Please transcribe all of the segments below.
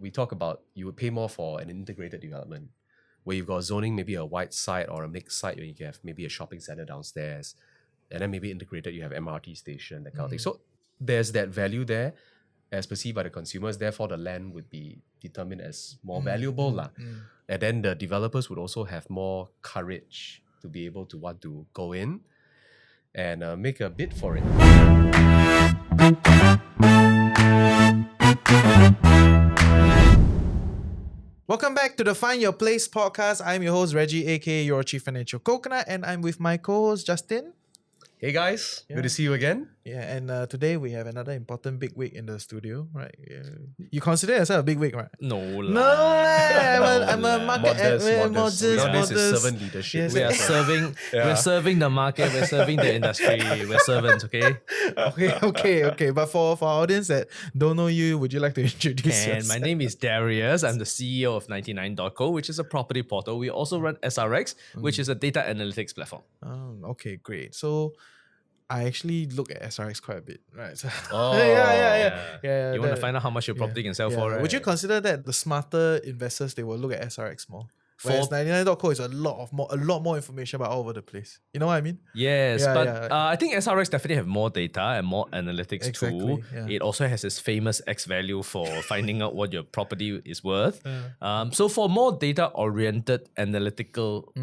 we talk about you would pay more for an integrated development where you've got zoning, maybe a wide site or a mixed site where you can have maybe a shopping center downstairs, and then maybe integrated, you have MRT station, that kind of thing. So there's that value there as perceived by the consumers. Therefore, the land would be determined as more valuable. And then the developers would also have more courage to be able to want to go in and make a bid for it. Welcome back to the Find Your Place podcast. I'm your host, Reggie, aka your Chief Financial Coconut, and I'm with my co-host, Justin. Hey guys, good to see you again. Yeah, and today we have another important big wig in the studio, right? Yeah. You consider yourself a big wig, right? No, I'm a market modest. This is servant leadership. Yes. We are serving. We're serving the market. We're serving the industry. We're servants. Okay. Okay. But for our audience that don't know you, would you like to introduce And yourself? my name is Darius. I'm the CEO of 99.co, which is a property portal. We also run SRX, which is a data analytics platform. Okay, great. So I actually look at SRX quite a bit, right? So, Oh, yeah. You want to find out how much your property can sell for, right? Would you consider that the smarter investors, they will look at SRX more? Whereas 99.co is a lot more information about all over the place. You know what I mean? Yes, I think SRX definitely have more data and more analytics Exactly, too. yeah. It also has its famous X value for finding out what your property is worth. So for more data-oriented analytical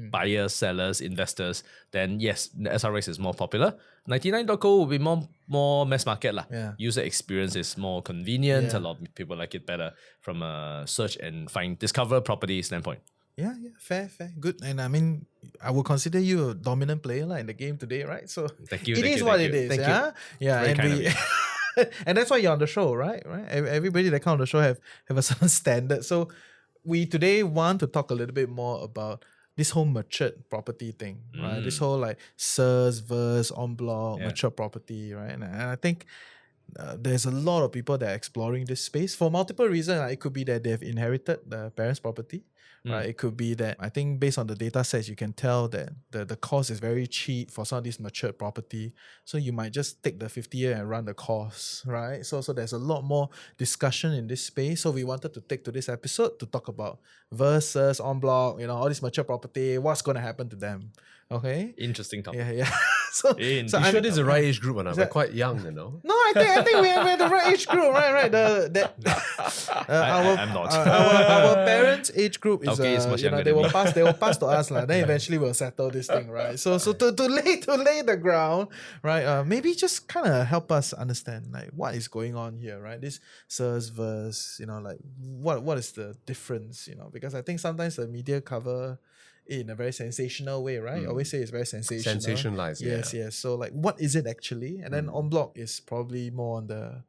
buyers, sellers, investors, then yes, the SRX is more popular. 99.co will be more mass market lah. Yeah. User experience is more convenient. Yeah. A lot of people like it better from a search and discover property standpoint. Yeah, fair, good. And I mean, I would consider you a dominant player in the game today, right? So Thank you. it is what it is. Thank yeah? you. Yeah, Very and kind of we you. and that's why you're on the show, right? Everybody that comes on the show have a certain standard. So we today want to talk a little bit more about this whole matured property thing, right? This whole like SERS, VERS, en bloc, mature property, right? And I think there's a lot of people that are exploring this space for multiple reasons. It could be that they've inherited the parents' property. Right, it could be that I think based on the data sets, you can tell that the cost is very cheap for some of these matured property. So you might just take the 50-year and run the course, right? So there's a lot more discussion in this space. So we wanted to take to this episode to talk about versus en bloc, all this mature property, what's going to happen to them. Okay. Interesting topic. Yeah. So you sure this is the right age group or not? We're quite young, No, I think we're the right age group, right? I'm not. Our parents' age group is it's much younger they than will pass to us lah. Then eventually we'll settle this thing, right? So to lay the ground, right? Maybe just kind of help us understand like what is going on here, right? This SERS VERS, like what is the difference, Because I think sometimes the media cover in a very sensational way, right? I always say it's very sensational. sensationalized. Yes. So like, what is it actually? And then en bloc is probably more on the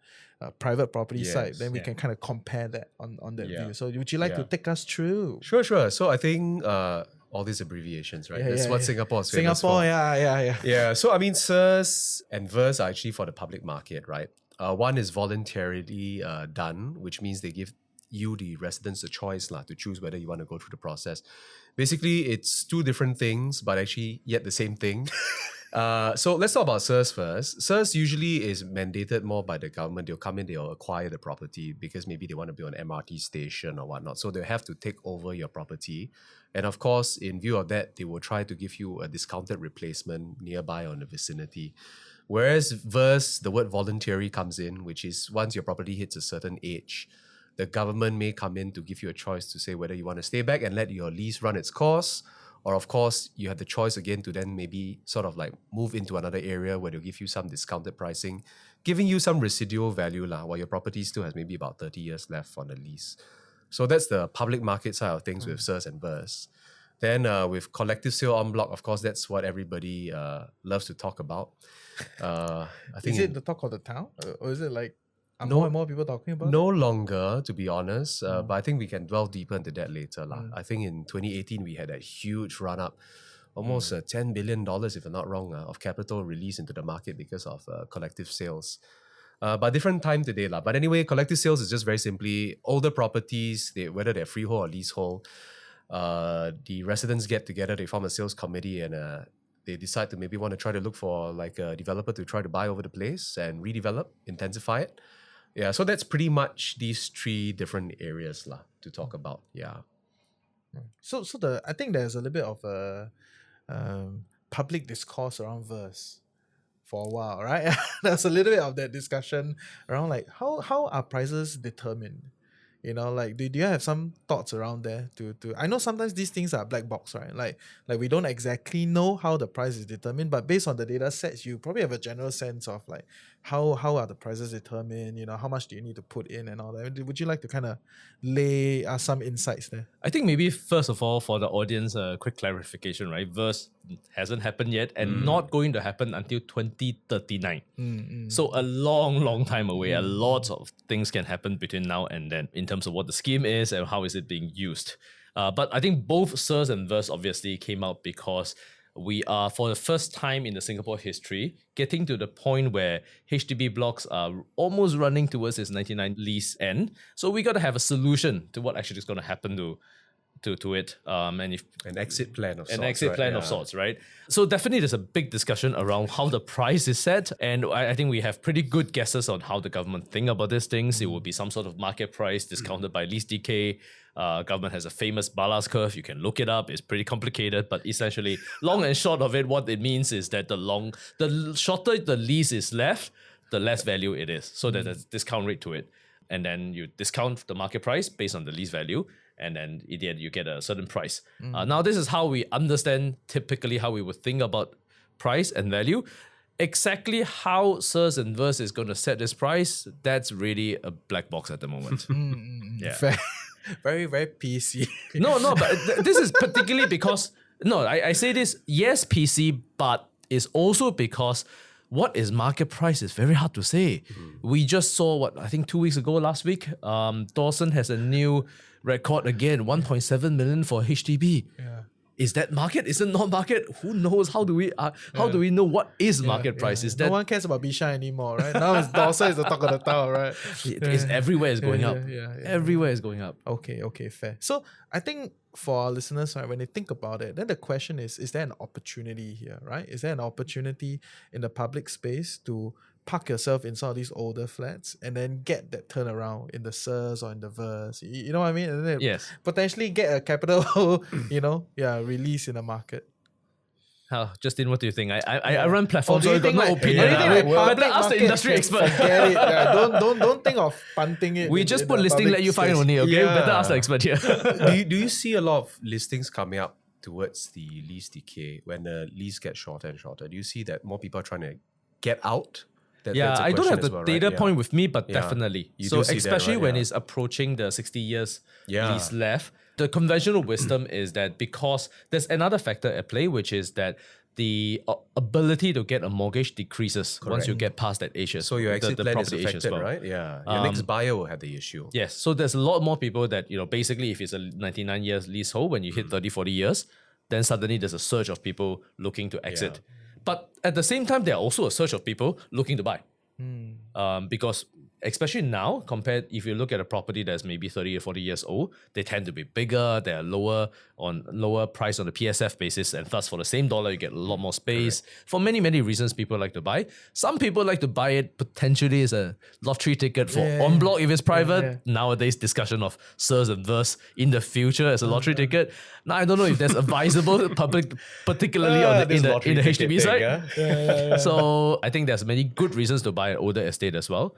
private property side. Then we can kind of compare that on that view. So would you like to take us through? Sure. So I think all these abbreviations, right? That's what Singapore is famous for. Yeah. So I mean, SERS and VERS are actually for the public market, right? One is voluntarily done, which means they give you, the residents, the choice to choose whether you want to go through the process. Basically, it's two different things, but actually yet the same thing. So let's talk about SERS first. SERS usually is mandated more by the government. They'll come in, they'll acquire the property because maybe they want to build an MRT station or whatnot. So they have to take over your property. And of course, in view of that, they will try to give you a discounted replacement nearby or in the vicinity. Whereas VERS, the word voluntary comes in, which is once your property hits a certain age, the government may come in to give you a choice to say whether you want to stay back and let your lease run its course, or of course, you have the choice again to then maybe sort of like move into another area where they'll give you some discounted pricing, giving you some residual value while your property still has maybe about 30 years left on the lease. So that's the public market side of things with SERS and VERS. Then with collective sale en bloc, of course, that's what everybody loves to talk about. I think is it the talk of the town? Or is it like No, more and more people talking about no longer, to be honest. But I think we can delve deeper into that later. I think in 2018, we had that huge run-up, almost $10 billion, if I'm not wrong, of capital released into the market because of collective sales. But different time today. But anyway, collective sales is just very simply older properties, whether they're freehold or leasehold. The residents get together, they form a sales committee, and they decide to maybe want to try to look for like a developer to try to buy over the place and redevelop, intensify it. Yeah, so that's pretty much these three different areas lah to talk about. Yeah. So I think there's a little bit of a public discourse around VERS for a while, right? There's a little bit of that discussion around like how are prices determined? You know, like do you have some thoughts around there to I know sometimes these things are black box, right? Like we don't exactly know how the price is determined, but based on the data sets, you probably have a general sense of like how are the prices determined, you know, how much do you need to put in and all that. Would you like to kind of lay some insights there? I think maybe first of all, for the audience, a quick clarification, right? VERS hasn't happened yet and not going to happen until 2039. So a long time away. A lot of things can happen between now and then in terms of what the scheme is and how is it being used. But I think both SERS and VERS obviously came out because we are, for the first time in the Singapore history, getting to the point where HDB blocks are almost running towards its 99 lease end. So we got to have a solution to what actually is going to happen to it. And if An exit plan of sorts. an exit plan of sorts, right? So definitely there's a big discussion around how the price is set. And I think we have pretty good guesses on how the government think about these things. It will be some sort of market price discounted by lease decay. Government has a famous Ballas curve. You can look it up. It's pretty complicated, but essentially, long and short of it, what it means is that the shorter the lease is left, the less value it is. So there's a discount rate to it. And then you discount the market price based on the lease value. And then in the end, you get a certain price. Now, this is how we understand typically how we would think about price and value. Exactly how SERS and VERS is going to set this price, that's really a black box at the moment. Yeah. Fair. Very, very PC. No, but this is particularly because, I say this, yes, PC, but it's also because what is market price is very hard to say. We just saw, I think 2 weeks ago, last week, Dawson has a new record again, 1.7 million for HDB. Yeah. Is that market? Is it not market? Who knows? How do we know what is market price? Is that no one cares about Bishan anymore, right? Now it's Dawson is the talk of the town, right? it's everywhere is going up. Everywhere is going up. Okay, fair. So I think for our listeners, right, when they think about it, then the question is there an opportunity here, right? Is there an opportunity in the public space to park yourself in some of these older flats and then get that turnaround in the SERS or in the VERS? You know what I mean? And then Yes. potentially get a capital, release in the market. Justin, what do you think? I run platforms, so I got no opinion. Better ask the industry expert. Forget it. Yeah, don't think of punting it. We just put listing, let you find only, okay? Yeah. Better ask the expert here. do you see a lot of listings coming up towards the lease decay when the lease gets shorter and shorter? Do you see that more people are trying to get out? That's a I don't question have the as well, data right? point with me, but Yeah. definitely. You So do see that, especially right? when Yeah. it's approaching the 60 years Yeah. lease left, the conventional wisdom is that because there's another factor at play, which is that the ability to get a mortgage decreases once you get past that age. So your exit the plan is property age as affected, well. right? Yeah. Your next buyer will have the issue. Yes, so there's a lot more people that, basically if it's a 99 years leasehold, when you hit 30, 40 years, then suddenly there's a surge of people looking to exit. But at the same time, there are also a surge of people looking to buy. Because especially now, compared if you look at a property that's maybe 30 or 40 years old, they tend to be bigger, they're lower price on the PSF basis, and thus for the same dollar, you get a lot more space. Correct. For many, many reasons, people like to buy. Some people like to buy it potentially as a lottery ticket for on block if it's private. Nowadays, discussion of SERS and VERS in the future as a lottery ticket. Now, I don't know if that's advisable public, particularly in the HDB side. So I think there's many good reasons to buy an older estate as well.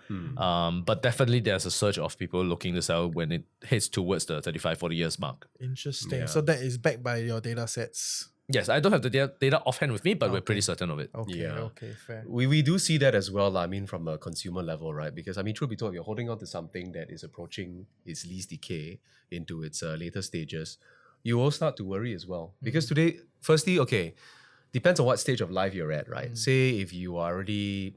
But definitely there's a surge of people looking to sell when it heads towards the 35, 40 years mark. Interesting. Yeah. So that is backed by your data sets. Yes, I don't have the data offhand with me, but we're pretty certain of it. Okay, fair. We do see that as well, I mean, from a consumer level, right? Because, I mean, truth be told, you're holding on to something that is approaching its lease decay into its later stages. You will start to worry as well. Because today, firstly, depends on what stage of life you're at, right? Say if you are already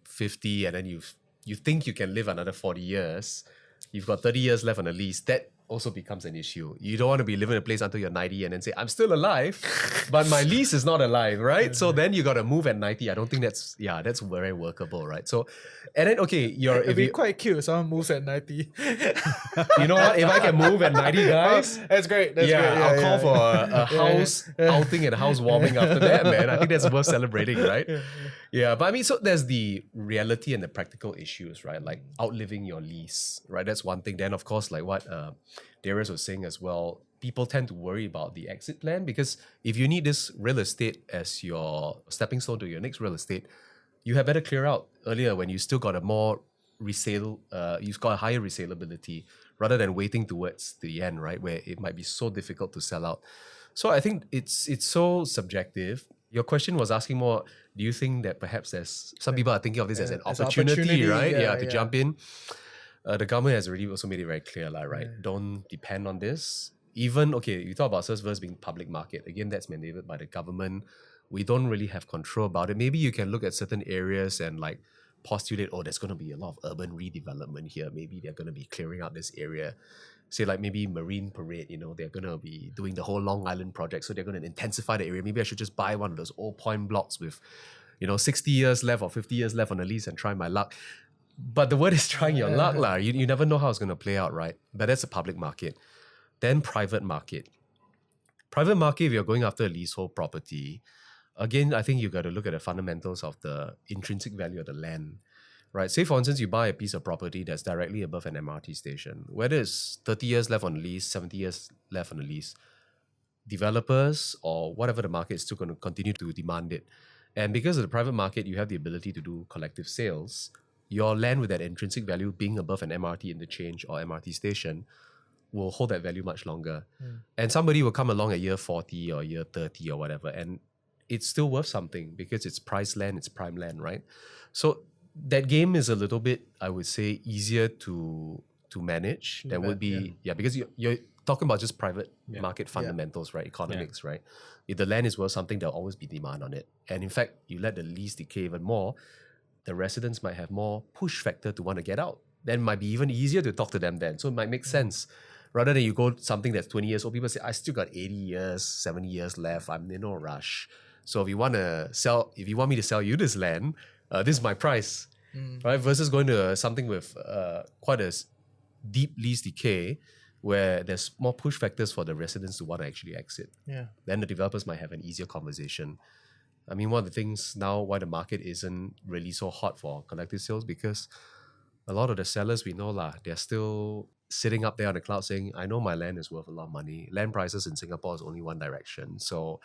50 and then you think you can live another 40 years, you've got 30 years left on a lease, that also becomes an issue. You don't want to be living in a place until you're 90 and then say, I'm still alive, but my lease is not alive, right? So then you got to move at 90. I don't think that's very workable, right? So, and then, okay, It'd be quite cute if someone moves at 90. you know what? If I can move at 90, guys, that's great. That's great. I'll call for a house outing and a house warming after that, man. I think that's worth celebrating, right? Yeah, but I mean, so there's the reality and the practical issues, right? Like outliving your lease, right? That's one thing. Then, of course, like what Darius was saying as well, people tend to worry about the exit plan because if you need this real estate as your stepping stone to your next real estate, you had better clear out earlier when you still got a more you've got a higher resaleability rather than waiting towards the end, right? Where it might be so difficult to sell out. So I think it's so subjective. Your question was asking more, do you think that perhaps there's some people are thinking of this as an opportunity, right? To jump in. The government has already also made it very clear, right? Don't depend on this. Even, okay, you talk about SERS VERS being public market. Again, that's mandated by the government. We don't really have control about it. Maybe you can look at certain areas and like postulate, oh, there's going to be a lot of urban redevelopment here. Maybe they're going to be clearing out this area. Say like maybe Marine Parade, they're going to be doing the whole Long Island project. So they're going to intensify the area. Maybe I should just buy one of those old point blocks with, 60 years left or 50 years left on the lease and try my luck. But the word is trying your luck, lah. You never know how it's going to play out, right? But that's a public market. Then private market. Private market, if you're going after a leasehold property, again, I think you got to look at the fundamentals of the intrinsic value of the land, right? Say, for instance, you buy a piece of property that's directly above an MRT station. Whether it's 30 years left on the lease, 70 years left on the lease, developers or whatever the market is still going to continue to demand it. And because of the private market, you have the ability to do collective sales. Your land with that intrinsic value being above an MRT interchange or MRT station will hold that value much longer. And somebody will come along at year 40 or year 30 or whatever, and it's still worth something because it's price land, it's prime land, right? So that game is a little bit, I would say, easier to manage. There would be, because you're talking about just private market fundamentals, right? Economics, right? If the land is worth something, there'll always be demand on it. And in fact, you let the lease decay even more, the residents might have more push factor to want to get out. Then it might be even easier to talk to them then. So it might make sense. Rather than you go something that's 20 years old, people say, I still got 80 years, 70 years left. I'm in no rush. So if you want me to sell you this land, this is my price, right? Versus going to something with quite a deep lease decay where there's more push factors for the residents to want to actually exit. Then the developers might have an easier conversation. I mean, one of the things now why the market isn't really so hot for collective sales, because a lot of the sellers we know, they're still sitting up there on the cloud saying, I know my land is worth a lot of money. Land prices in Singapore is only one direction. So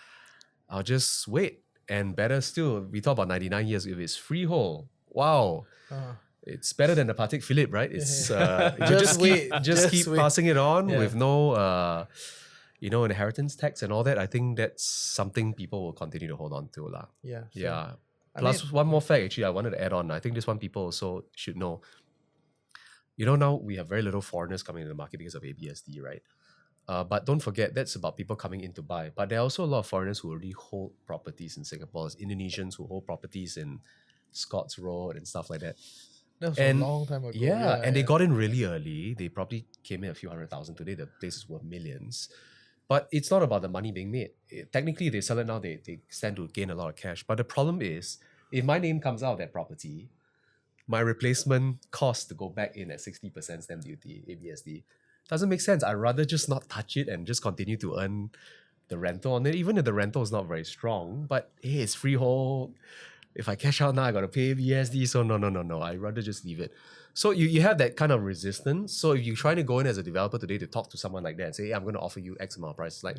I'll just wait. And better still, we talk about 99 years if it's freehold. Wow. It's better than the Patek Philippe, right? It's just keep passing it on with no inheritance tax and all that. I think that's something people will continue to hold on to. Plus, one more fact, actually, I wanted to add on. I think this one people also should know. Now we have very little foreigners coming into the market because of ABSD, right? But don't forget, that's about people coming in to buy. But there are also a lot of foreigners who already hold properties in Singapore. There's Indonesians who hold properties in Scots Road and stuff like that. That was a long time ago. And they got in really early. They probably came in a few 100,000. Today, the place is worth millions. But it's not about the money being made. Technically, they sell it now, they stand to gain a lot of cash. But the problem is, if my name comes out of that property, my replacement cost to go back in at 60% stamp duty, ABSD, doesn't make sense. I'd rather just not touch it and just continue to earn the rental on it, even if the rental is not very strong. But hey, it's freehold. If I cash out now, I got to pay ABSD. So no. I'd rather just leave it. So you have that kind of resistance. So if you're trying to go in as a developer today to talk to someone like that and say, hey, I'm going to offer you X amount of price, like,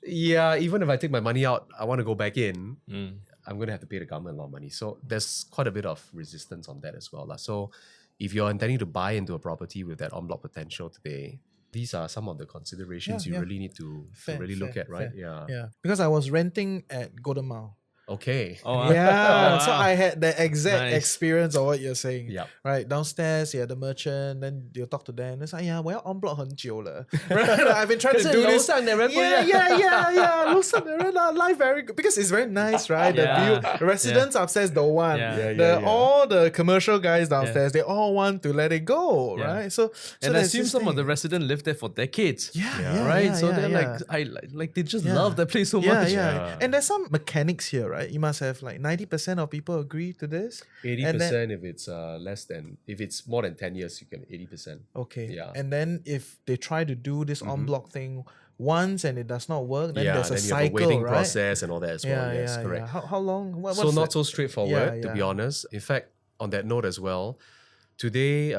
even if I take my money out, I want to go back in, I'm going to have to pay the government a lot of money. So there's quite a bit of resistance on that as well. So if you're intending to buy into a property with that en bloc potential today, these are some of the considerations you really need to really look at, right? Yeah. Because I was renting at Golden Mile. Okay. Oh, Yeah, so wow. I had the exact Nice. experience of what you're saying. Yep. Right, downstairs, the merchant, then you talk to them. It's like, yeah, 我要 on block 很久了. Right, like, I've been trying to do this. 可是楼上的人不一样。 Yeah. 楼上的人 life very good because it's very nice, right? The Yeah. view, the residents upstairs don't want. Yeah. All the commercial guys downstairs, they all want to let it go, Yeah. right? So And I there's assume this some of the thing. residents lived there for decades. Yeah, Right? So they're yeah. like they just Yeah. love that place so Yeah, much. yeah. And there's some mechanics here, right? You must have like 90% of people agree to this. 80% if it's if it's more than 10 years, you can 80%. Okay. Yeah. And then if they try to do this en bloc thing once and it does not work, then there's a then you have cycle, a waiting right? process and all that as well. Yes, yeah, correct. yeah. How long? What's So not the- so straightforward, Yeah, to be yeah. honest. In fact, on that note as well, today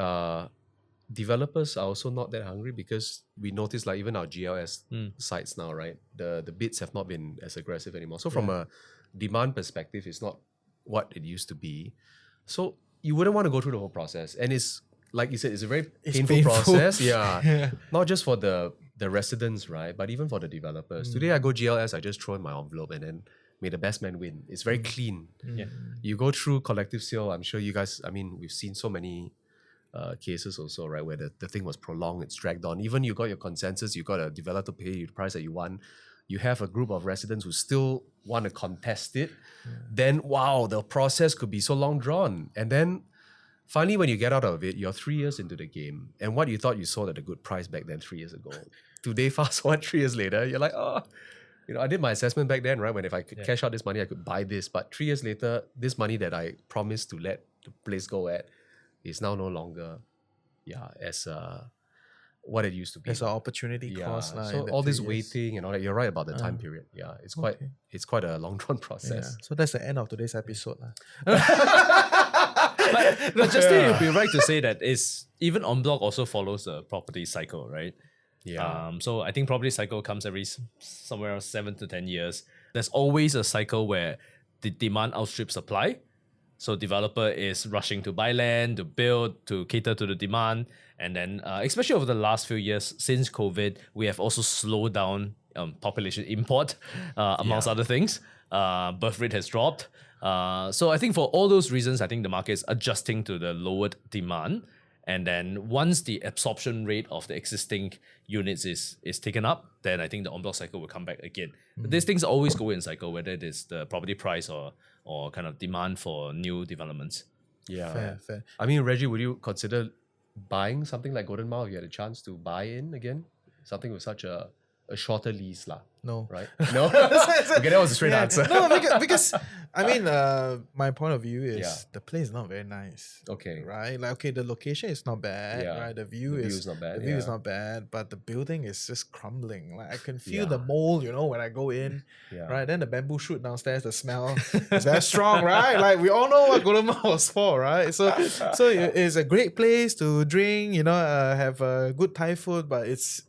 developers are also not that hungry because we notice like even our GLS sites now, right? The bids have not been as aggressive anymore. So from a demand perspective, it's not what it used to be. So you wouldn't want to go through the whole process. And it's like you said, it's a very painful painful. process. Yeah. Not just for the residents, right? But even for the developers. Today I go GLS, I just throw in my envelope and then may the best man win. It's very clean. Yeah. You go through collective sale, I'm sure you guys, I mean, we've seen so many cases also, right, where the thing was prolonged, it's dragged on. Even you got your consensus, you got a developer to pay you the price that you want. You have a group of residents who still want to contest it. Then, wow, the process could be so long drawn. And then finally, when you get out of it, you're 3 years into the game. And what you thought you sold at a good price back then 3 years ago, today, fast forward 3 years later, you're like, oh, I did my assessment back then, right? When if I could cash out this money, I could buy this. But 3 years later, this money that I promised to let the place go at is now no longer, as what it used to be. There's an opportunity cost. So all this waiting and all that, you're right about the time period. Yeah, it's quite a long drawn process. So that's the end of today's episode. But Justin, you'd be right to say that is even en bloc also follows the property cycle, right? Yeah. So I think property cycle comes every somewhere around 7 to 10 years. There's always a cycle where the demand outstrips supply. So developer is rushing to buy land, to build, to cater to the demand. And then especially over the last few years since COVID, we have also slowed down population import, amongst other things. Birth rate has dropped. So I think for all those reasons, I think the market is adjusting to the lowered demand. And then once the absorption rate of the existing units is taken up, then I think the en bloc cycle will come back again. But these things always go in cycle, whether it is the property price or kind of demand for new developments. Yeah. Fair. I mean, Reggie, would you consider buying something like Golden Mile if you had a chance to buy in again? Something with such a shorter lease, No. right? No? Okay, that was a straight answer. No, because I mean, my point of view is the place is not very nice. Okay. Right? Like, okay, the location is not bad, Yeah. right? The view is not bad. The view is not bad, but the building is just crumbling. Like I can feel Yeah. the mold, when I go in. Yeah. Right? Then the bamboo shoot downstairs, the smell is very strong, right? Like we all know what Golden Mile was for, right? So it's a great place to drink, have good Thai food, but it's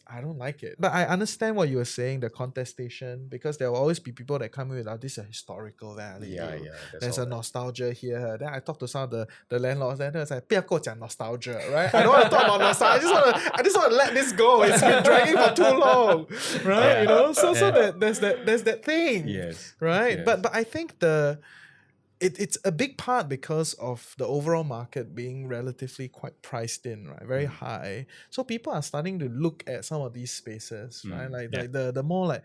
I don't like it. But I understand what you were saying, the contestation, because there will always be people that come in with, this is a historical value. Yeah. There's a nostalgia here. Then I talked to some of the landlords, and they was like, 不要跟我讲 nostalgia, right? I don't want to talk about nostalgia. I just want to let this go. It's been dragging for too long, right? So there's that thing. Yes. Right? Yes. But I think it's a big part because of the overall market being relatively quite priced in, right? Very high. So people are starting to look at some of these spaces, right? Like the more like,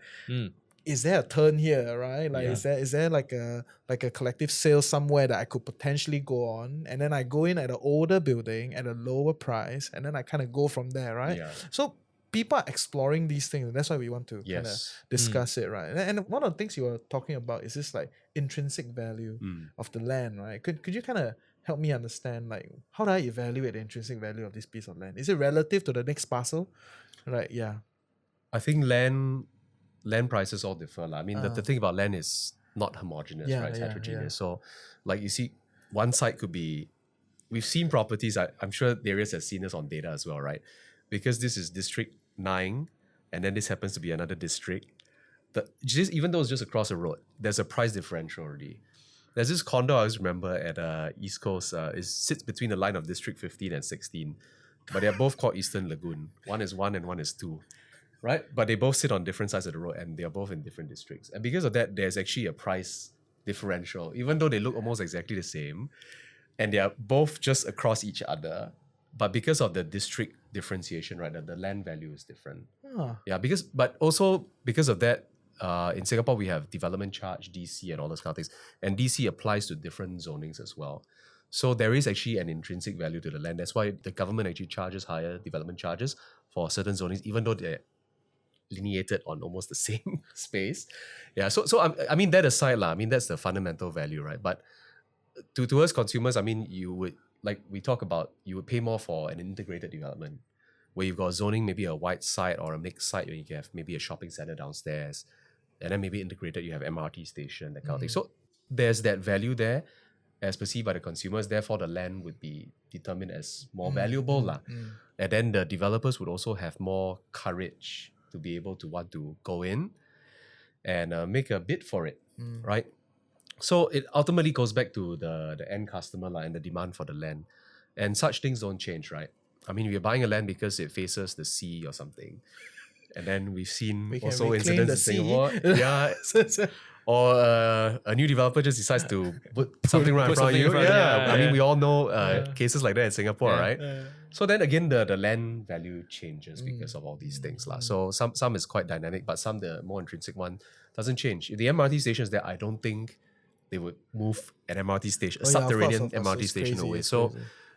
is there a turn here, right? Like is there like a collective sale somewhere that I could potentially go on, and then I go in at an older building at a lower price, and then I kind of go from there, right? Yeah. So people are exploring these things. That's why we want to kind of discuss it, right? And one of the things you were talking about is this like intrinsic value of the land, right? Could you kind of help me understand, like, how do I evaluate the intrinsic value of this piece of land? Is it relative to the next parcel? Right, yeah. I think land prices all differ. I mean, the thing about land is not homogeneous, right? It's heterogeneous. So, like you see, one site could be, we've seen properties, I'm sure Darius has seen this on data as well, right? Because this is District 9, and then this happens to be another district. Even though it's just across the road, there's a price differential already. There's this condo I always remember at East Coast. It sits between the line of District 15 and 16, but they're both called Eastern Lagoon. One is 1 and one is 2. right? But they both sit on different sides of the road and they are both in different districts. And because of that, there's actually a price differential, even though they look almost exactly the same and they are both just across each other. But because of the district differentiation, right, the land value is different. Yeah, but also because of that, in Singapore, we have development charge, DC, and all those kind of things. And DC applies to different zonings as well. So there is actually an intrinsic value to the land. That's why the government actually charges higher development charges for certain zonings, even though they're lineated on almost the same space. Yeah, so I mean, that aside, I mean, that's the fundamental value, right? But to us consumers, I mean, you would, like we talk about, you would pay more for an integrated development where you've got zoning, maybe a wide site or a mixed site where you have maybe a shopping center downstairs, and then maybe integrated, you have MRT station, that kind of thing. So there's that value there as perceived by the consumers. Therefore, the land would be determined as more valuable. And then the developers would also have more courage to be able to want to go in and make a bid for it, right? So it ultimately goes back to the end customer and the demand for the land. And such things don't change, right? I mean, we're buying a land because it faces the sea or something. And then we've seen also incidents in Singapore. Yeah. Or a new developer just decides to put something right in front of you. I mean, we all know cases like that in Singapore, right? So then again, the land value changes because of all these things. So some is quite dynamic, but some, the more intrinsic one, doesn't change. If the MRT station is there, I don't think they would move an MRT station, subterranean MRT station away. So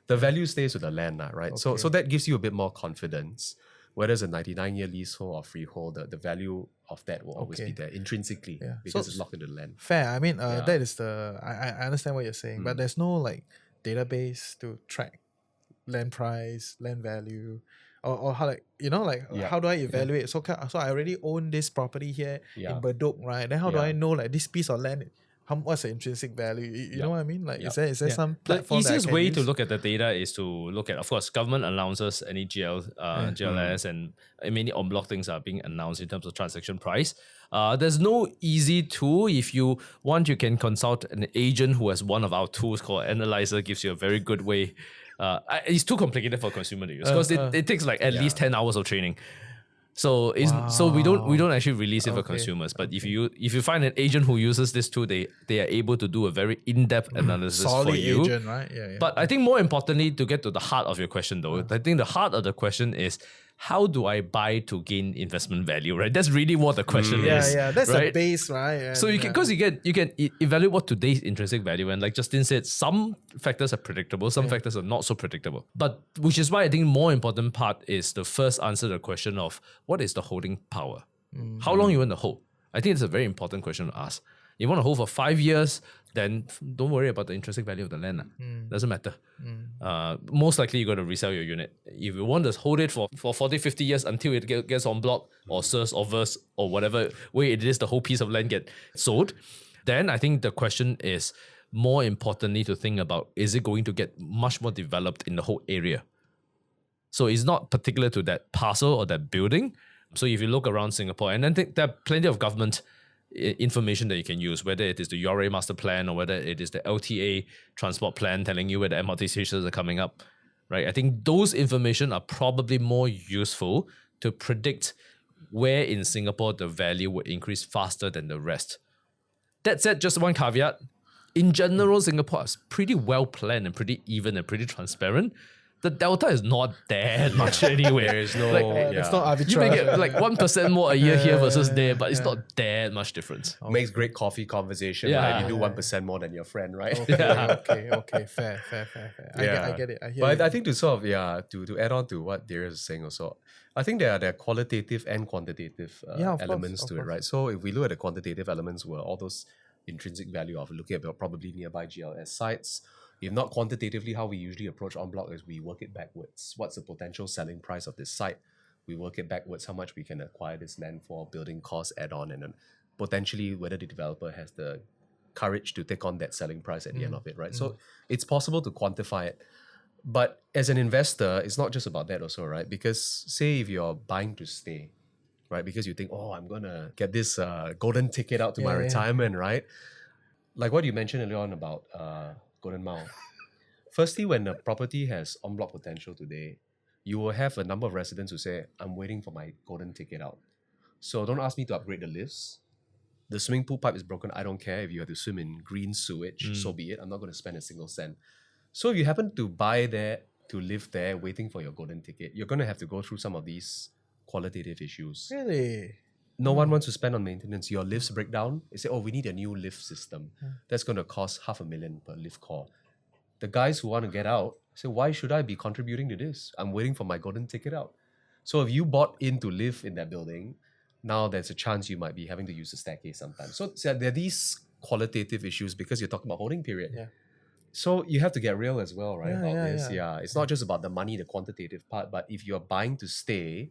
the value stays with the land, right? So that gives you a bit more confidence. Whether it's a 99-year leasehold or freehold, the value of that will always be there intrinsically because it's locked into the land. Fair. I mean, that is I understand what you're saying, but there's no like database to track land price, land value, or how, like, you know, like how do I evaluate? So I already own this property here in Bedok, right? Then how do I know like this piece of land? What's the intrinsic value? You know what I mean? Like, is there some platform? The easiest way to look at the data is to look at, of course, government announces any GLS and many en bloc things are being announced in terms of transaction price. There's no easy tool. If you want, you can consult an agent who has one of our tools called Analyzer. Gives you a very good way. It's too complicated for a consumer to use because it takes like at least 10 hours of training. So so we don't actually release it for consumers. But if you find an agent who uses this tool, they are able to do a very in-depth analysis for you. Agent, right? Yeah. But I think more importantly, to get to the heart of your question though, I think the heart of the question is, how do I buy to gain investment value, right? That's really what the question is. Yeah, that's right? the base, right? And so you can evaluate what today's intrinsic value, and like Justin said, some factors are predictable, some factors are not so predictable. But which is why I think more important part is to first answer the question of what is the holding power? How long you want to hold? I think it's a very important question to ask. You want to hold for 5 years, then don't worry about the intrinsic value of the land. Doesn't matter. Most likely you're going to resell your unit. If you want to hold it for 40, 50 years until it gets on Bloc or SERS or VERS or whatever way it is, the whole piece of land get sold, then I think the question is more importantly to think about, is it going to get much more developed in the whole area? So it's not particular to that parcel or that building. So if you look around Singapore, and then there are plenty of government information that you can use, whether it is the URA master plan or whether it is the LTA transport plan telling you where the MRT stations are coming up, right? I think those information are probably more useful to predict where in Singapore the value would increase faster than the rest. That said, just one caveat. In general, Singapore is pretty well planned and pretty even and pretty transparent. The delta is not that much anyway. There's no, it's not arbitrary. You may get like 1% more a year here versus there, but it's not that much difference. Makes great coffee conversation, right? You do 1% more than your friend, right? Okay. Fair. I get it. I hear But you. I think to sort of, to add on to what Darius is saying also, I think there are qualitative and quantitative elements to it, right? So if we look at the quantitative elements, were all those intrinsic value of looking at probably nearby GLS sites. If not quantitatively, how we usually approach en bloc is we work it backwards. What's the potential selling price of this site? We work it backwards, how much we can acquire this land for, building costs, add-on, and then potentially whether the developer has the courage to take on that selling price at the end of it, right? So it's possible to quantify it. But as an investor, it's not just about that also, right? Because say if you're buying to stay, right? Because you think, oh, I'm going to get this golden ticket out to my retirement, right? Like what you mentioned earlier on about Golden Mile. Firstly, when a property has en bloc potential today, you will have a number of residents who say, I'm waiting for my golden ticket out. So don't ask me to upgrade the lifts. The swimming pool pipe is broken. I don't care if you have to swim in green sewage, so be it. I'm not going to spend a single cent. So if you happen to buy there, to live there, waiting for your golden ticket, you're going to have to go through some of these qualitative issues. Really? No one wants to spend on maintenance. Your lifts break down. They say, oh, we need a new lift system. That's going to cost $500,000 per lift call. The guys who want to get out say, why should I be contributing to this? I'm waiting for my golden ticket out. So if you bought in to live in that building, now there's a chance you might be having to use the staircase sometimes. So there are these qualitative issues because you're talking about holding period. Yeah. So you have to get real as well, right? Yeah, about yeah, this. yeah. It's not just about the money, the quantitative part, but if you're buying to stay,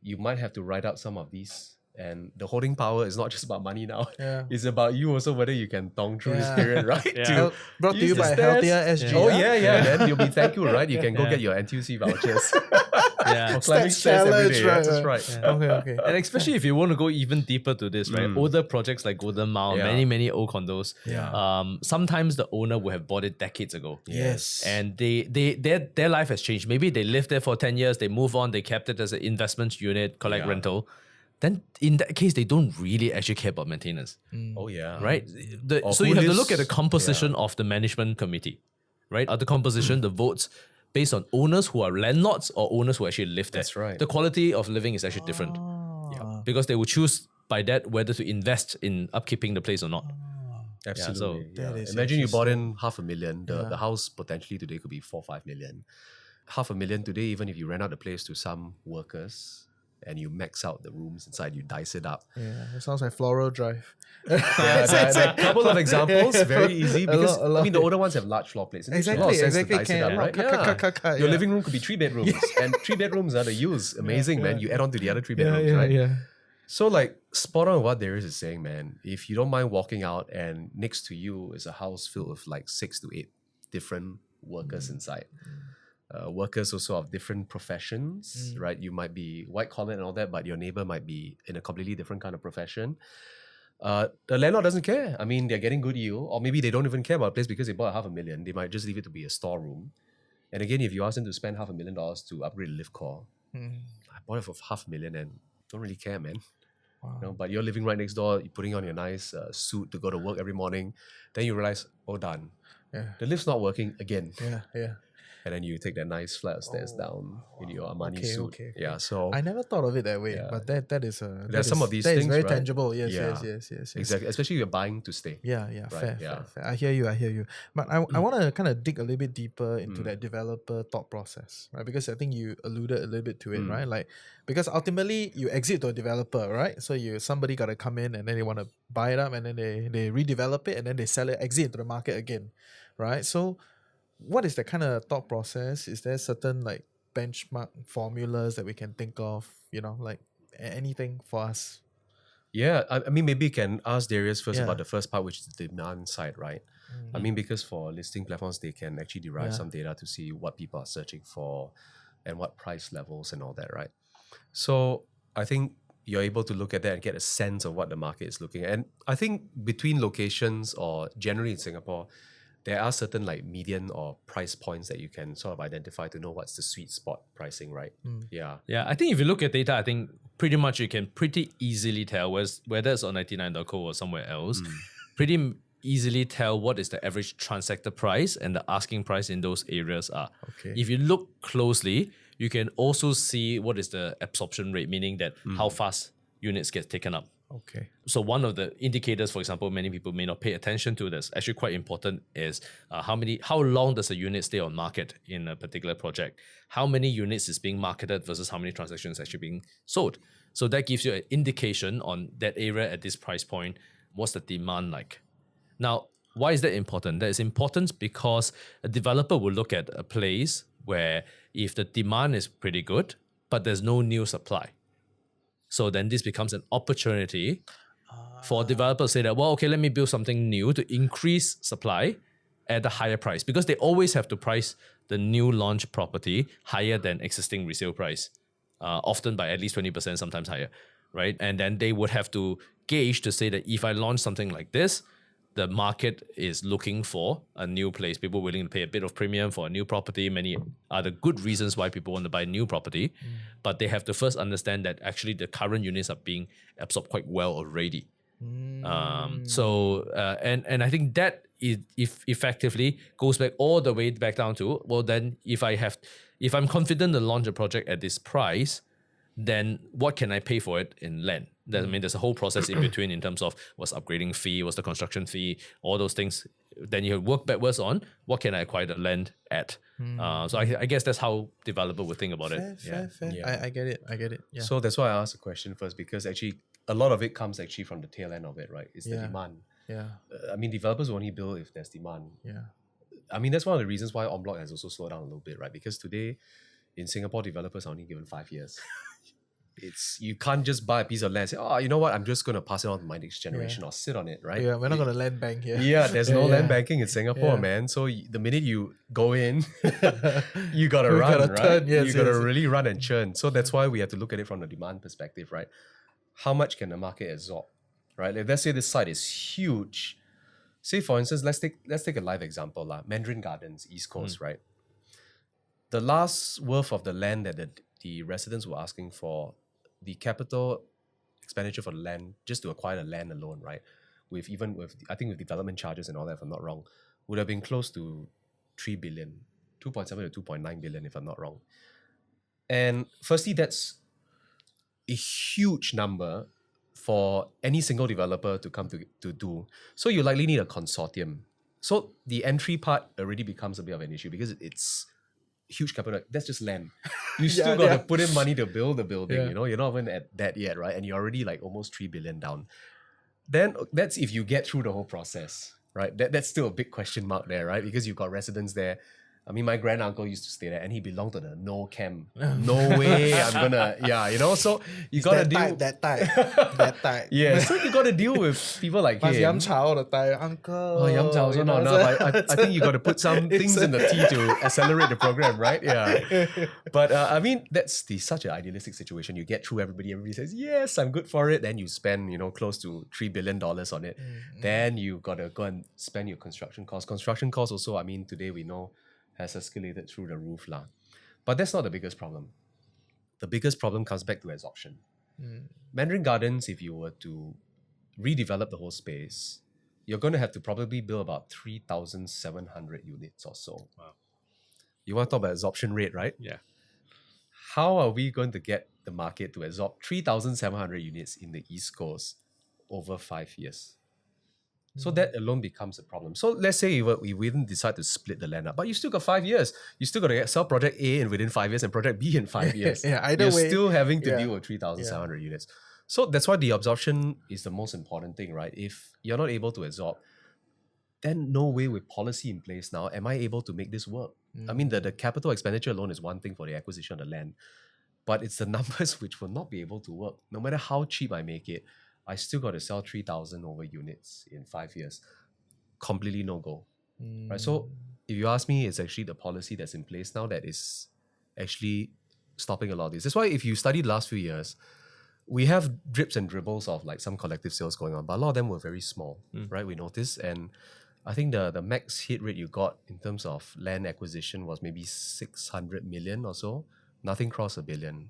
you might have to write out some of these. And the holding power is not just about money now. Yeah. It's about you also whether you can tong through this period, right? Yeah. Brought to use you the by stairs. Healthier SG. Oh huh? yeah. Then you'll be thankful, right? You can go Yeah. get your NTUC vouchers. Yeah. For climbing Stats stairs every challenge, day. right, That's right. right. Okay. And especially if you want to go even deeper to this, right? Older projects like Golden Mile, Yeah. many old condos. Yeah. Sometimes the owner will have bought it decades ago. Yes. And their life has changed. Maybe they lived there for 10 years, they move on, they kept it as an investment unit, collect Yeah. rental. Then in that case, they don't really actually care about maintenance, Oh yeah. right? Or So who you have to lives- look at the composition of the management committee, right? The composition, the votes based on owners who are landlords or owners who actually live there. That's right. The quality of living is actually different because they will choose by that whether to invest in upkeeping the place or not. Absolutely. That is Imagine you bought in $500,000. The house potentially today could be 4-5 million. $500,000 today, even if you rent out the place to some workers and you max out the rooms inside, you dice it up. Yeah, it sounds like Floral Drive. A couple of examples, very easy. Because A lot. I mean, the older ones have large floor plates. It makes a lot of sense to dice it up, right? Yeah. Your living room could be 3 bedrooms, and 3 bedrooms are the use. Amazing, man. You add on to the other 3 bedrooms, right? Yeah. So like spot on what Darius is saying, man. If you don't mind walking out and next to you is a house filled with like 6 to 8 different workers inside. Workers also of different professions, right? You might be white collar and all that, but your neighbor might be in a completely different kind of profession. The landlord doesn't care. I mean, they're getting good yield, or maybe they don't even care about a place because they bought $500,000. They might just leave it to be a storeroom. And again, if you ask them to spend $500,000 to upgrade a lift core, I bought it for $500,000 and don't really care, man. Wow. You know, but you're living right next door, you're putting on your nice suit to go to work every morning. Then you realize, oh, done. Yeah. The lift's not working again. Yeah. And then you take that nice flat of stairs down in your Armani suit. Okay. Yeah, so I never thought of it that way, Yeah. but that is a There's some of these that is things, very right? tangible. Yes. exactly, especially if you're buying to stay. Yeah, Right, fair. I hear you. But I want to kind of dig a little bit deeper into that developer thought process, right? Because I think you alluded a little bit to it, right? Like, because ultimately you exit to a developer, right? So somebody got to come in and then they want to buy it up and then they redevelop it and then they sell it, exit into the market again, right? So what is the kind of thought process? Is there certain like benchmark formulas that we can think of, like anything for us? Yeah, I mean, maybe you can ask Darius first Yeah. about the first part, which is the demand side, right? I mean, because for listing platforms, they can actually derive some data to see what people are searching for and what price levels and all that, right? So I think you're able to look at that and get a sense of what the market is looking at. And I think between locations or generally in Singapore, there are certain like median or price points that you can sort of identify to know what's the sweet spot pricing, right? Yeah. Yeah, I think if you look at data, I think pretty much you can pretty easily tell whether it's on 99.co or somewhere else, pretty easily tell what is the average transactor price and the asking price in those areas are. Okay. If you look closely, you can also see what is the absorption rate, meaning that how fast units get taken up. Okay. So one of the indicators, for example, many people may not pay attention to that's actually quite important is how long does a unit stay on market in a particular project? How many units is being marketed versus how many transactions actually being sold? So that gives you an indication on that area at this price point. What's the demand like? Now, why is that important? That is important because a developer will look at a place where if the demand is pretty good, but there's no new supply. So then this becomes an opportunity for developers to say that, well, okay, let me build something new to increase supply at a higher price because they always have to price the new launch property higher than existing resale price, often by at least 20%, sometimes higher, right? And then they would have to gauge to say that if I launch something like this, the market is looking for a new place. People willing to pay a bit of premium for a new property. Many other good reasons why people want to buy new property. But they have to first understand that actually the current units are being absorbed quite well already. And I think that if effectively goes back all the way back down to, well, then if I'm confident to launch a project at this price, then what can I pay for it in land? I mean, there's a whole process in between in terms of what's upgrading fee, what's the construction fee, all those things. Then you work backwards on what can I acquire the land at. So I guess that's how developer would think about it. Fair. Yeah. I get it. Yeah. So that's why I asked the question first, because actually a lot of it comes actually from the tail end of it, right? It's the demand. Yeah. I mean, developers will only build if there's demand. Yeah. I mean, that's one of the reasons why en bloc has also slowed down a little bit, right? Because today in Singapore, developers are only given 5 years. You can't just buy a piece of land and say, oh, you know what, I'm just going to pass it on to my next generation or sit on it, right? Yeah, we're not going to land bank here. Yeah, there's no land banking in Singapore, man. So the minute you go in, you got to run, right? Turn, you got to really run and churn. So that's why we have to look at it from the demand perspective, right? How much can the market absorb, right? Let's say this site is huge. Say, for instance, let's take a live example, Mandarin Gardens, East Coast, right? The last worth of the land that the residents were asking for, the capital expenditure for the land, just to acquire the land alone, right? With development charges and all that, if I'm not wrong, would have been close to 3 billion, 2.7 to 2.9 billion, if I'm not wrong. And firstly, that's a huge number for any single developer to come to do. So you likely need a consortium. So the entry part already becomes a bit of an issue because it's huge capital. That's just land. You still got to put in money to build the building. You know, you're not even at that yet, right? And you're already like almost 3 billion down. Then that's if you get through the whole process, right? That's still a big question mark there, right? Because you've got residents there. I mean, my granduncle used to stay there and he belonged to the no camp. No way I'm gonna, so you gotta deal. That type. Yeah, so you gotta deal with people like him. Yum cha all the time, uncle. Oh, yum cha also not enough. I think you gotta put some things in the tea to accelerate the program, right? Yeah. But I mean, that's such an idealistic situation. You get through everybody says, yes, I'm good for it. Then you spend, close to $3 billion on it. Then you gotta go and spend your construction costs. Construction costs also, I mean, today we know has escalated through the roof. But that's not the biggest problem. The biggest problem comes back to absorption. Mandarin Gardens, if you were to redevelop the whole space, you're going to have to probably build about 3,700 units or so. Wow. You want to talk about absorption rate, right? Yeah. How are we going to get the market to absorb 3,700 units in the East Coast over 5 years? So that alone becomes a problem. So let's say we didn't decide to split the land up, but you still got 5 years. You still got to sell project A within 5 years and project B in 5 years. Either You're way, still having to deal with 3,700 units. So that's why the absorption is the most important thing, right? If you're not able to absorb, then no way with policy in place now am I able to make this work. I mean, the capital expenditure alone is one thing for the acquisition of the land, but it's the numbers which will not be able to work. No matter how cheap I make it, I still got to sell 3,000 over units in 5 years. Completely no go. Right? So if you ask me, it's actually the policy that's in place now that is actually stopping a lot of this. That's why if you study the last few years, we have drips and dribbles of like some collective sales going on, but a lot of them were very small, right? We noticed. And I think the max hit rate you got in terms of land acquisition was maybe 600 million or so. Nothing crossed $1 billion,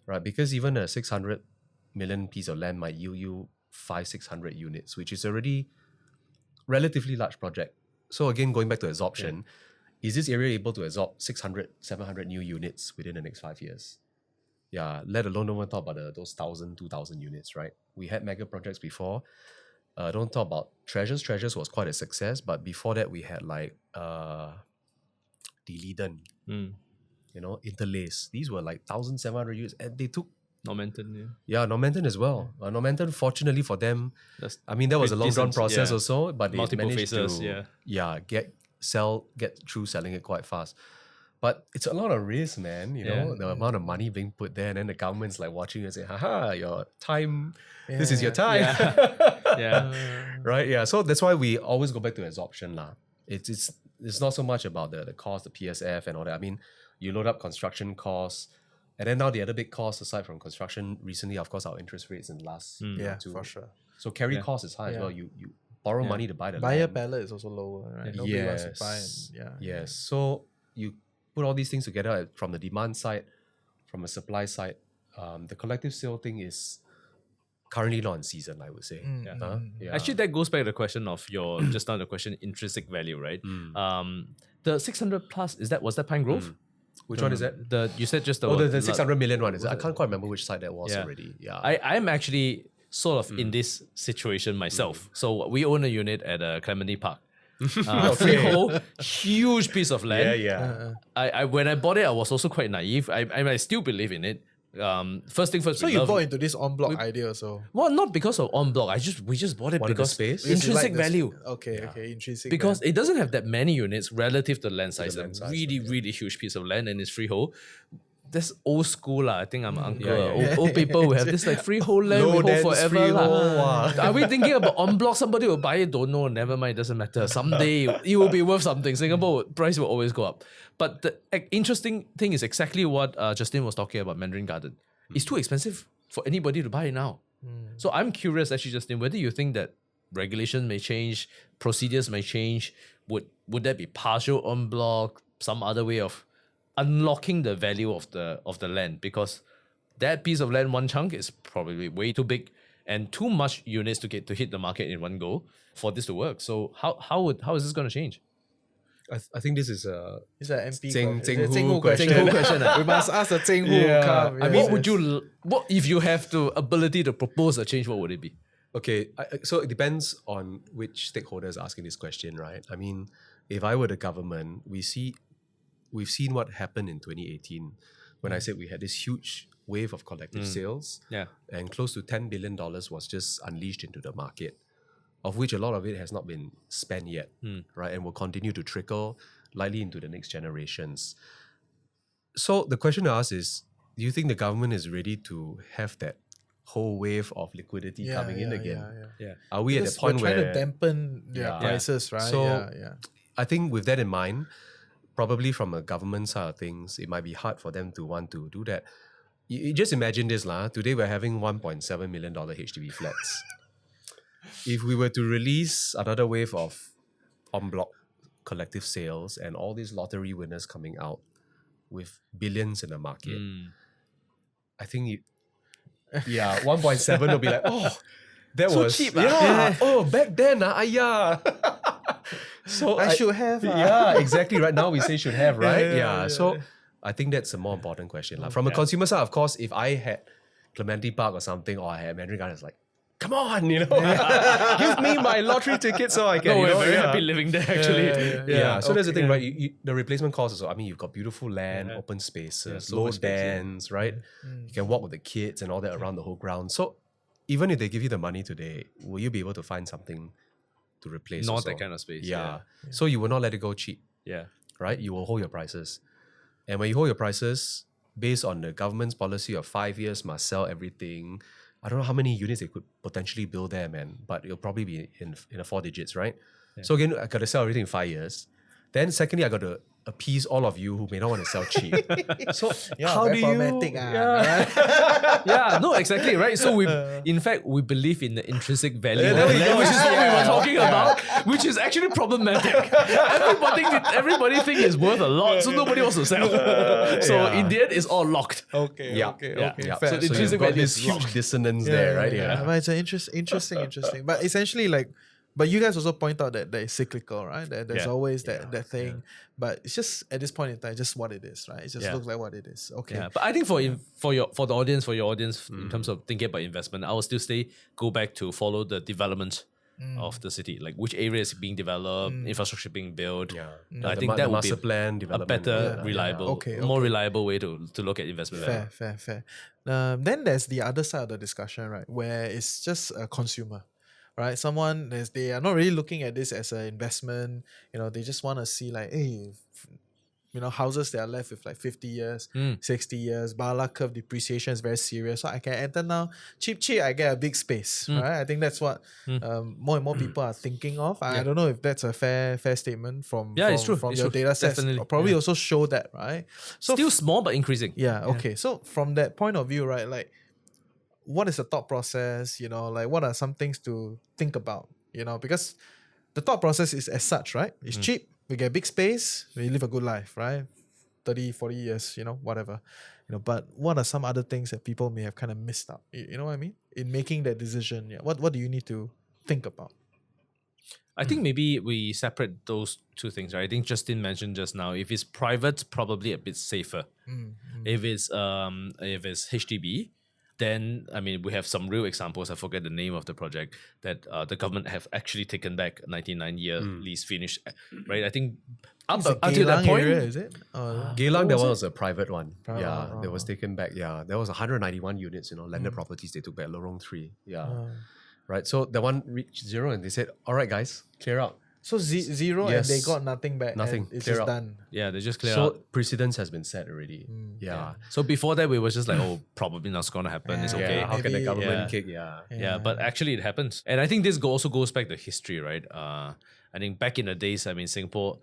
right? Because even a 600 million piece of land might yield you 500-600 units, which is already relatively large project. So again, going back to absorption, is this area able to absorb 600-700 new units within the next 5 years? Yeah, let alone don't want to talk about those 1,000-2,000 units, right? We had mega projects before. Don't talk about Treasures. Treasures was quite a success, but before that we had like Deleden, Interlace. These were like 1,700 units, and they took Normanton, Normanton as well. Normanton, fortunately for them, that was a long drawn process also, but they multiple managed phases, to get through selling it quite fast. But it's a lot of risk, man. The amount of money being put there, and then the government's like watching you and say, haha, your time, this is your time. Right? Yeah. So that's why we always go back to absorption. It's not so much about the cost, the PSF and all that. I mean, you load up construction costs. And then now the other big cost aside from construction recently, of course, our interest rates in the last year or two. For sure. So carry cost is high as well. You borrow money to buy the Buyer land. palette is also lower, right? Nobody wants to buy. Yes. So you put all these things together from the demand side, from a supply side. The collective sale thing is currently not in season, I would say. Actually, that goes back to the question of your just now the question intrinsic value, right? The 600 plus was that Pine Grove? Which one is that? You said just the 600 million one. I can't quite remember which side that was already. Yeah. I'm actually sort of in this situation myself. So we own a unit at Clementi Park. Freehold, huge piece of land. I when I bought it, I was also quite naive. I still believe in it. First thing first. So you bought into this en bloc idea also? Well, not because of en bloc. We just bought it because space? intrinsic value. Okay, intrinsic. Because it doesn't have that many units relative to the land size. Really huge piece of land and it's freehold. That's old school I think I'm uncle. Old people will have this like freehold land we hold forever. Are we thinking about en bloc? Somebody will buy it? Don't know. Never mind. Doesn't matter. Someday it will be worth something. Singapore price will always go up. But the interesting thing is exactly what Justin was talking about. Mandarin Garden. It's too expensive for anybody to buy it now. So I'm curious, actually, Justin, whether you think that regulation may change, procedures may change. Would that be partial en bloc? Some other way of unlocking the value of the land, because that piece of land, one chunk, is probably way too big and too much units to hit the market in one go for this to work. So how is this going to change? I think this is a MP Zheng Hu question. We must ask the Zheng Hu come. I mean, what if you have the ability to propose a change? What would it be? Okay, so it depends on which stakeholder is asking this question, right? I mean, if I were the government, we've seen what happened in 2018 when I said we had this huge wave of collective sales, and close to $10 billion was just unleashed into the market, of which a lot of it has not been spent yet, right? And will continue to trickle likely into the next generations. So the question to ask is, do you think the government is ready to have that whole wave of liquidity coming in again? Are we at the point where trying to dampen their prices, right? So I think with that in mind, probably from a government side of things, it might be hard for them to want to do that. You just imagine this, today we're having $1.7 million HDB flats. If we were to release another wave of en bloc collective sales and all these lottery winners coming out with billions in the market, I think 1.7 will be like, oh, that so was cheap. Oh, back then, So I should have. Yeah, exactly. Right now we say should have, right? So I think that's a more important question. From a consumer side, of course, if I had Clementi Park or something, or I had Mandarin Garden, it's like, come on, give me my lottery ticket so I can. We're very happy living there actually. So that's the thing, right? The replacement cost also. I mean, you've got beautiful land, open spaces, low bands, right? You can walk with the kids and all that around the whole ground. So even if they give you the money today, will you be able to find something to replace? Not also? that kind of space. So you will not let it go cheap. Yeah. Right? You will hold your prices. And when you hold your prices, based on the government's policy of 5 years, must sell everything. I don't know how many units they could potentially build there, man. But it'll probably be in the 4 digits, right? So again, I got to sell everything in 5 years. Then secondly, I got to appease all of you who may not want to sell cheap. So how do you? No, exactly, right? So in fact, we believe in the intrinsic value, which is what we were talking about, which is actually problematic. Everybody think it's worth a lot, so nobody wants to sell. So in the end, it's all locked. Okay. So the intrinsic value is huge dissonance there, right? But it's an interesting. But essentially, but you guys also point out that it's cyclical, right? That there's always that thing. But it's just at this point in time, just what it is, right? It just looks like what it is. Okay. Yeah, but I think for your audience, in terms of thinking about investment, I will still go back to follow the development of the city, like which areas being developed, infrastructure being built. I think that would be plan a better, reliable, more reliable way to look at investment. Fair. Then there's the other side of the discussion, right? Where it's just a consumer. Right, they are not really looking at this as an investment. They just want to see like, hey, houses that are left with like 50 years, 60 years. Bala curve depreciation is very serious. So I can enter now, cheap, I get a big space. Right, I think that's what more and more people are thinking of. I don't know if that's a fair statement from it's true. From your data sets. Definitely. Probably also show that, right? So still small but increasing. Okay. So from that point of view, right, like, what is the thought process? What are some things to think about because the thought process is as such, right? It's cheap, we get big space, we live a good life, right? 30, 40 years, whatever. But what are some other things that people may have kind of missed out? You know what I mean? In making that decision, what do you need to think about? I think maybe we separate those two things, right? I think Justin mentioned just now, if it's private, probably a bit safer. If it's HDB, then we have some real examples. I forget the name of the project that the government have actually taken back a 99-year lease finish, right? I think up until that point, area, is it? Geylang, that one was a private one. Private yeah, one, that was taken back. Yeah, there was 191 units, landed properties they took back, Lorong 3. Yeah. Right, so the one reached zero and they said, all right, guys, clear out. So zero Yes. and they got nothing back. Nothing. And it's Clear just out. done. yeah, they just clear So out. precedence has been set already. Yeah. So before that, we were just like, oh, probably not going to happen. It's okay. Yeah, how can the Maybe- government Yeah. kick? Yeah. Yeah, but actually it happens. And I think this also goes back to history, right? I think back in the days, Singapore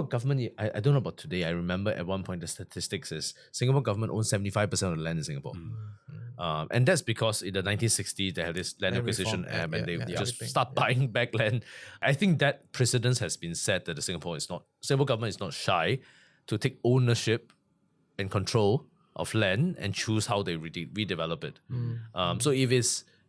government, I don't know about today. I remember at one point the statistics is Singapore government owns 75% of the land in Singapore. And that's because in the 1960s, they had this land Land acquisition Reform act Act, and they yeah, just everything, start buying back land. I think that precedence has been set that Singapore government is not shy to take ownership and control of land and choose how they redevelop it. So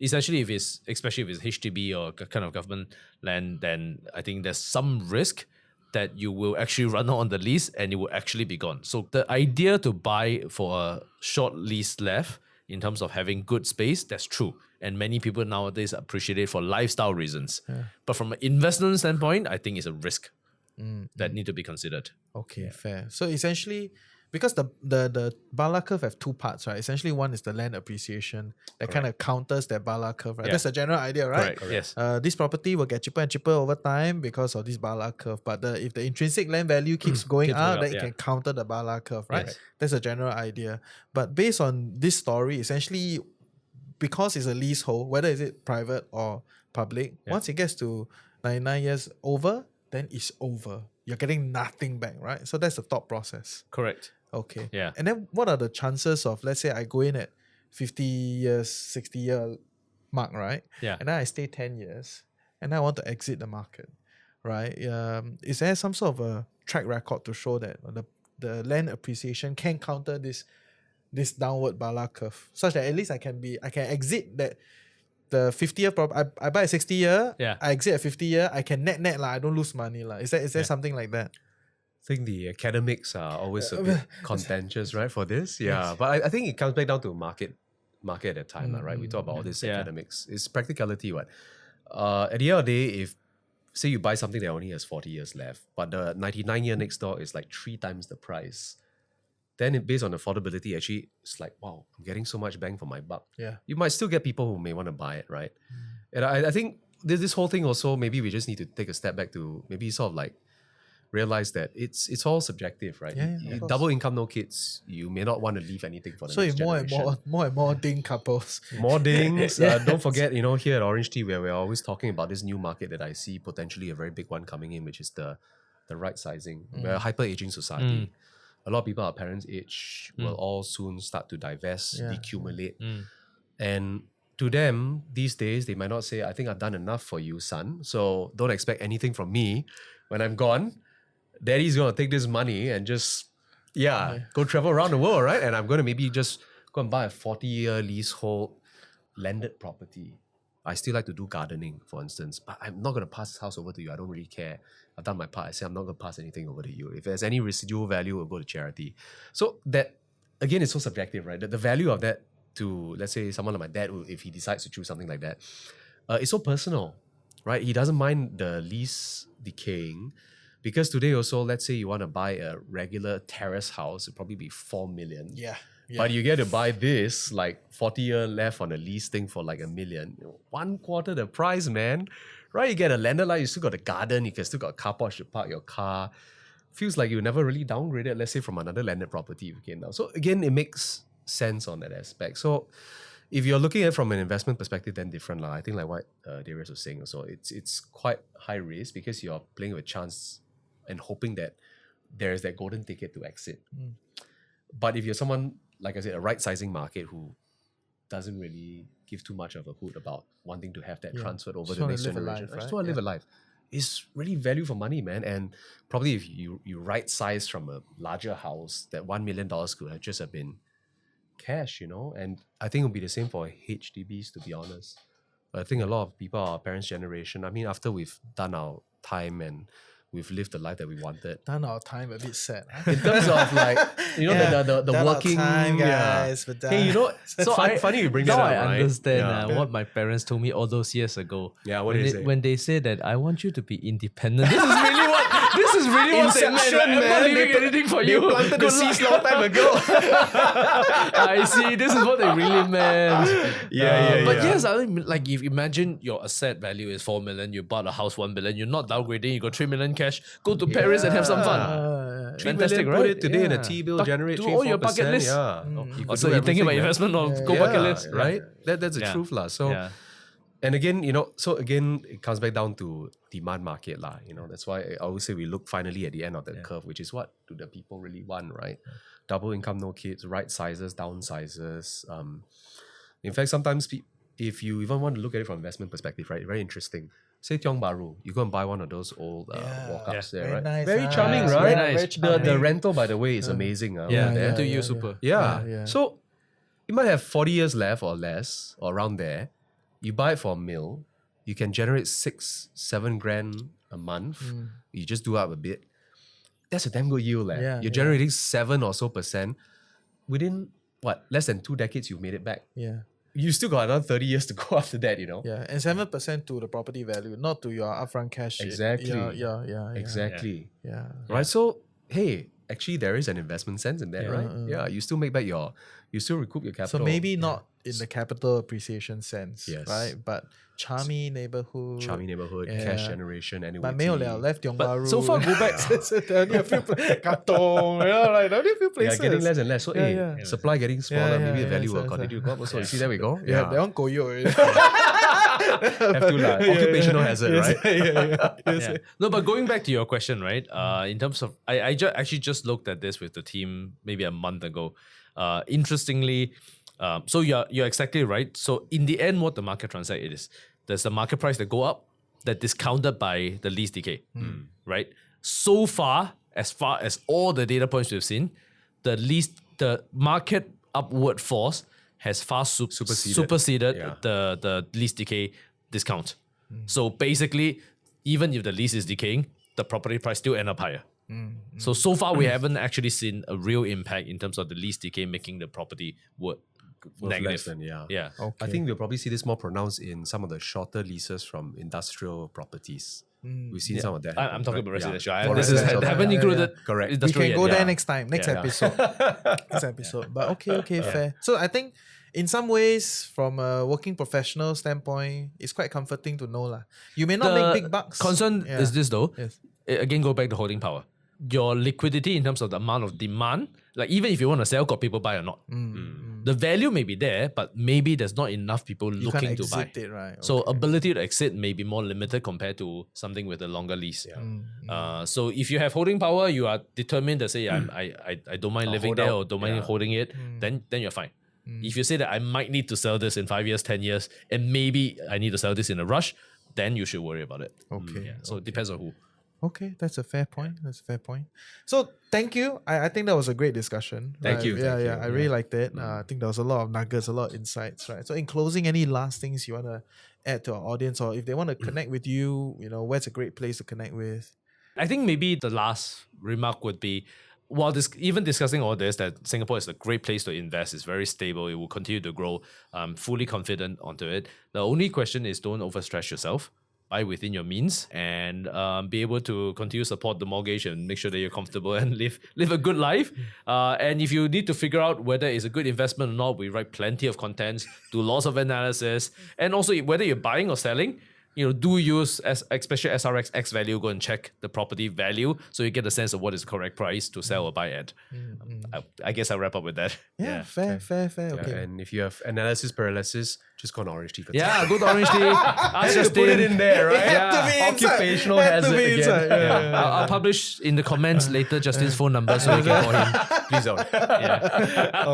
especially if it's HDB or kind of government land, then I think there's some risk that you will actually run out on the lease and it will actually be gone. So the idea to buy for a short lease left in terms of having good space, that's true. And many people nowadays appreciate it for lifestyle reasons. But from an investment standpoint, I think it's a risk that need to be considered. Okay, fair. So essentially, because the Bala curve have two parts, right? Essentially, one is the land appreciation that kind of counters that Bala curve, right? Yeah. That's the general idea, right? Correct. Yes. This property will get cheaper and cheaper over time because of this Bala curve. But if the intrinsic land value keeps going Keeps up, going up, then it yeah. can counter the Bala curve, right? Yes. That's a general idea. But based on this story, essentially, because it's a leasehold, whether is it private or public, once it gets to 99 years over, then it's over. You're getting nothing back, right? So that's the thought process. Correct. Okay. Yeah. And then what are the chances of, let's say I go in at 50 years, 60 year mark, right? Yeah. And then I stay 10 years and I want to exit the market, right? Is there some sort of a track record to show that the land appreciation can counter this downward Bala curve, such that at least I can exit that the 50-year I buy a 60-year, Yeah. I exit a 50-year, I can net I don't lose money. Is there something like that? I think the academics are always a bit contentious, right, for this. Yeah, but I think it comes back down to market at that time, right? We talk about all this academics. It's practicality, what? At the end of the day, if say you buy something that only has 40 years left, but the 99-year next door is like 3 times the price, then based on affordability, actually, it's like, wow, I'm getting so much bang for my buck. Yeah. You might still get people who may want to buy it, right? And I think this whole thing also, maybe we just need to take a step back to maybe sort of like realize that it's all subjective, right? Yeah, You- of course. double income, no kids, you may not want to leave anything for the So next if more generation. and more ding couples. More dings. Yes. Don't forget, here at OrangeTee, where we're always talking about this new market that I see potentially a very big one coming in, which is the right sizing. We're a hyper-aging society. A lot of people our parents' age will all soon start to divest, Yeah. decumulate. And to them, these days, they might not say, I think I've done enough for you, son. So don't expect anything from me when I'm gone. Daddy's going to take this money and just, go travel around the world, right? And I'm going to maybe just go and buy a 40-year leasehold landed property. I still like to do gardening, for instance, but I'm not going to pass this house over to you. I don't really care. I've done my part. I say I'm not going to pass anything over to you. If there's any residual value, it will go to charity. So that, again, it's so subjective, right? The value of that to, let's say, someone like my dad, if he decides to choose something like that, it's so personal, right? He doesn't mind the lease decaying because today also, let's say you want to buy a regular terrace house, it'll probably be 4 million. Yeah. But you get to buy this, like 40-year left on a lease thing for like $1 million. 1/4 the price, man. Right? You get a landed lot, you still got a garden, you can still got a car porch to park your car. Feels like you never really downgraded, let's say, from another landed property you came down. So again, it makes sense on that aspect. So if you're looking at it from an investment perspective, then different. I think like what Darius was saying also, it's quite high risk because you're playing with chance and hoping that there's that golden ticket to exit. But if you're someone, like I said, a right-sizing market who doesn't really give too much of a hoot about wanting to have that Yeah. transferred over Just the wanna next live a generation. life, I just right? want to live Yeah. a life. It's really value for money, man. And probably if you right size from a larger house, that $1 million could have just have been cash, and I think it'll be the same for HDBs, to be honest. I think a lot of people, our parents' generation, I mean, after we've done our time and we've lived the life that we wanted, Done our time a bit sad. Huh? in terms of like, the done our working, time, guys. But Hey, funny you bring that now up, I right? understand what my parents told me all those years ago. Yeah, what when did they they, say? when they say that I want you to be independent. This is really what they meant. Inception, I'm not man. leaving They anything for They you. planted the Good seeds luck. long time ago. I see. This is what they really meant. But yeah. yes, I mean, like if imagine your asset value is 4 million, you bought a house 1 billion, you're not downgrading, you got 3 million cash, go to Paris and have some fun. 3 Fantastic, million, right? put it today in a Yeah. T-bill, generate do 3 all your bucket 4%, list. Yeah. You could So do you're thinking about everything, man. investment or go bucket list, right? That's the Yeah. truth, lah. So, Yeah. and again, it comes back down to demand market, lah. That's why I always say we look finally at the end of the curve, which is what do the people really want, right? Double income, no kids, right sizes, downsizes. In fact, sometimes if you even want to look at it from investment perspective, right? Very interesting. Say Tiong Bahru, you go and buy one of those old walk-ups there, Very right? nice, Very huh? charming, Yes, right? very nice. The rental, by the way, is amazing. Yeah, over there. to you super. Yeah. So you might have 40 years left or less, or around there. You buy it for a mil, you can generate 6-7 grand a month. You just do up a bit. That's a damn good yield, leh. Yeah, You're generating 7 or so percent. Within less than 2 decades, you've made it back. Yeah. You still got another 30 years to go after that, Yeah, and 7% to the property value, not to your upfront cash. Exactly. Yeah. Exactly. Yeah. Right? So, hey, actually there is an investment sense in that, Yeah, right? Yeah, you still make back you still recoup your capital. So maybe not in the capital appreciation sense, Yes. right? But charming neighborhood. charming neighborhood, Yeah. cash generation, annuity. But 没有了, left Tiong But Bahru. so far, go back. There are only a few Katong, only a few Yeah, places. getting less and less. So, Yeah. supply getting smaller, maybe the value will so- continue to go up. So, you see, there we go. Yeah, that one koyo already. Have to, lah. Occupational hazard, right? Yeah. No, but going back to your question, right? In terms of, actually just looked at this with the team maybe a month ago. Interestingly, so you're exactly right. So in the end, what the market transact is, there's the market price that go up, that discounted by the lease decay, right? So far as all the data points we've seen, the market upward force has far superseded Yeah. the lease decay discount. So basically, even if the lease is decaying, the property price still end up higher. So far, we haven't actually seen a real impact in terms of the lease decay making the property worth negative. Less than, yeah. Yeah. I think we'll probably see this more pronounced in some of the shorter leases from industrial properties. We've seen some of that. I'm talking about residential. For This is residential, haven't yeah. included Correct. We industrial can yet, go yeah. there next time, next episode. Next episode. But okay, fair. So I think in some ways, from a working professional standpoint, it's quite comforting to know lah. You may not make big bucks. Concern Yeah. is this though. Yes. Again, go back to holding power. Your liquidity in terms of the amount of demand, like even if you want to sell, got people buy or not. The value may be there, but maybe there's not enough people You can't looking to buy. exit it, right? So Okay. ability to exit may be more limited compared to something with a longer lease. So if you have holding power, you are determined to say I don't mind living hold there out. or don't mind holding it, then you're fine. If you say that I might need to sell this in 5 years, 10 years, and maybe I need to sell this in a rush, then you should worry about it. Okay. So it depends on who. Okay, that's a fair point. So thank you. I think that was a great discussion. Thank right? you, Yeah, thank yeah. you. I really liked it. I think there was a lot of nuggets, a lot of insights, right? So in closing, any last things you want to add to our audience, or if they want to connect with you, where's a great place to connect with? I think maybe the last remark would be, while even discussing all this, that Singapore is a great place to invest, it's very stable, it will continue to grow. I'm fully confident onto it. The only question is don't overstretch yourself. Buy within your means and be able to continue to support the mortgage and make sure that you're comfortable and live a good life. And if you need to figure out whether it's a good investment or not, we write plenty of contents, do lots of analysis, and also whether you're buying or selling, do use especially SRX X value, go and check the property value so you get a sense of what is the correct price to sell or buy at. I guess I'll wrap up with that. Yeah, fair. Okay. And if you have analysis paralysis, Just go on OrangeTee. Yeah, go to OrangeTee. Ask To Justin. put it in there, right? Had to be inside. Occupational Had to hazard be again. inside. Yeah. I'll publish in the comments later Justin's phone number so you can call him. Please don't.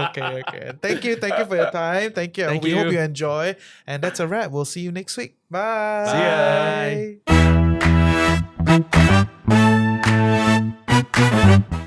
Okay. Thank you for your time. Thank you. Thank We hope you. you enjoy. And that's a wrap. We'll see you next week. Bye. See ya.